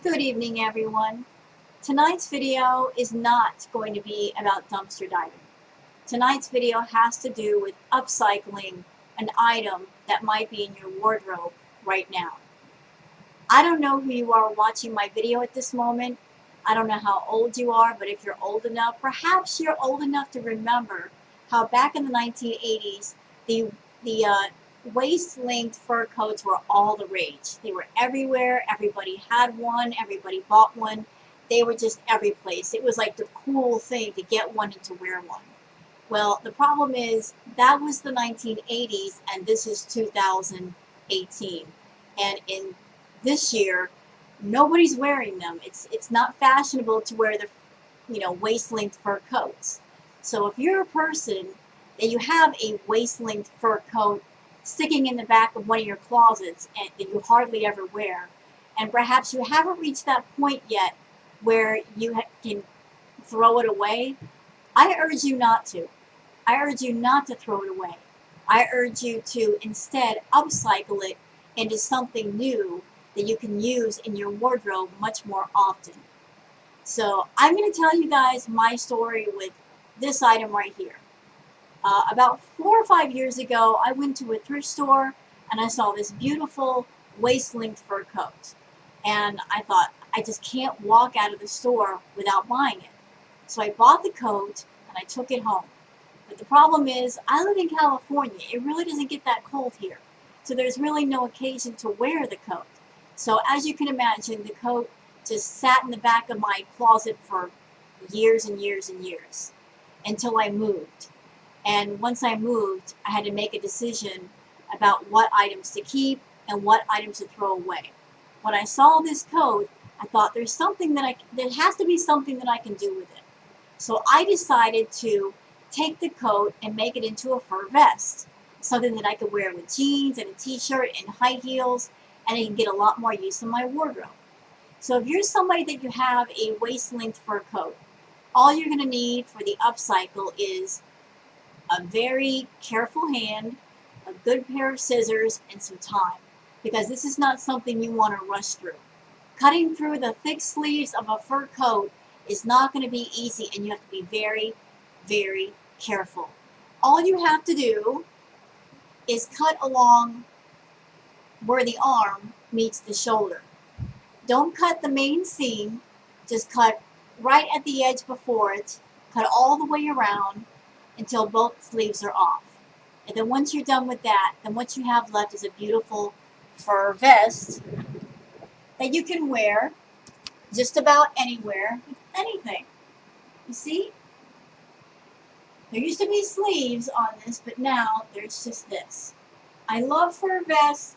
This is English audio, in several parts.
Good evening, everyone. Tonight's video is not going to be about dumpster diving. Tonight's video has to do with upcycling an item that might be in your wardrobe right now. I don't know who you are watching my video at this moment. I don't know how old you are, but if you're old enough, perhaps you're old enough to remember how back in the 1980s, the waist-length fur coats were all the rage. They were everywhere. Everybody had one. Everybody bought one. They were just every place. It was like the cool thing to get one and to wear one. Well, the problem is that was the 1980s, and this is 2018. And in this year, nobody's wearing them. It's not fashionable to wear the waist-length fur coats. So if you're a person that you have a waist-length fur coat sticking in the back of one of your closets and that you hardly ever wear, and perhaps you haven't reached that point yet where you can throw it away, I urge you not to. I urge you not to throw it away. I urge you to instead upcycle it into something new that you can use in your wardrobe much more often. So I'm going to tell you guys my story with this item right here. About 4 or 5 years ago, I went to a thrift store and I saw this beautiful waist-length fur coat. And I thought, I just can't walk out of the store without buying it. So I bought the coat and I took it home. But the problem is, I live in California. It really doesn't get that cold here. So there's really no occasion to wear the coat. So as you can imagine, the coat just sat in the back of my closet for years and years and years until I moved. And once I moved, I had to make a decision about what items to keep and what items to throw away. When I saw this coat, I thought there has to be something that I can do with it. So I decided to take the coat and make it into a fur vest, something that I could wear with jeans and a t-shirt and high heels, and I can get a lot more use in my wardrobe. So if you're somebody that you have a waist-length fur coat, all you're going to need for the upcycle is a very careful hand, a good pair of scissors, and some time, because this is not something you want to rush through. Cutting through the thick sleeves of a fur coat is not going to be easy, and you have to be very, very careful. All you have to do is cut along where the arm meets the shoulder. Don't cut the main seam, just cut right at the edge before it, cut all the way around until both sleeves are off. And then once you're done with that, then what you have left is a beautiful fur vest that you can wear just about anywhere with anything. You see? There used to be sleeves on this, but now there's just this. I love fur vests.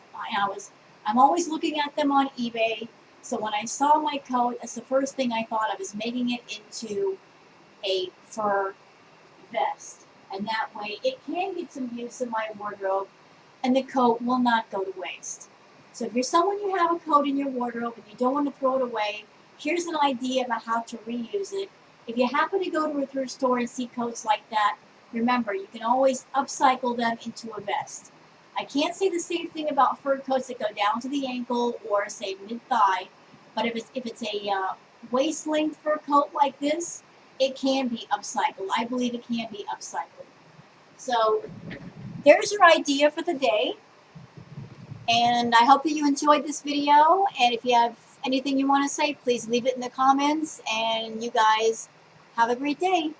I'm always looking at them on eBay. So when I saw my coat, that's the first thing I thought of, is making it into a fur vest. And that way it can get some use in my wardrobe and the coat will not go to waste. So if you're someone you have a coat in your wardrobe and you don't want to throw it away, here's an idea about how to reuse it. If you happen to go to a thrift store and see coats like that, remember, you can always upcycle them into a vest. I can't say the same thing about fur coats that go down to the ankle or, say, mid-thigh, but if it's a waist-length fur coat like this, it can be upcycled. I believe it can be upcycled. So there's your idea for the day. And I hope that you enjoyed this video. And if you have anything you want to say, please leave it in the comments. And you guys have a great day.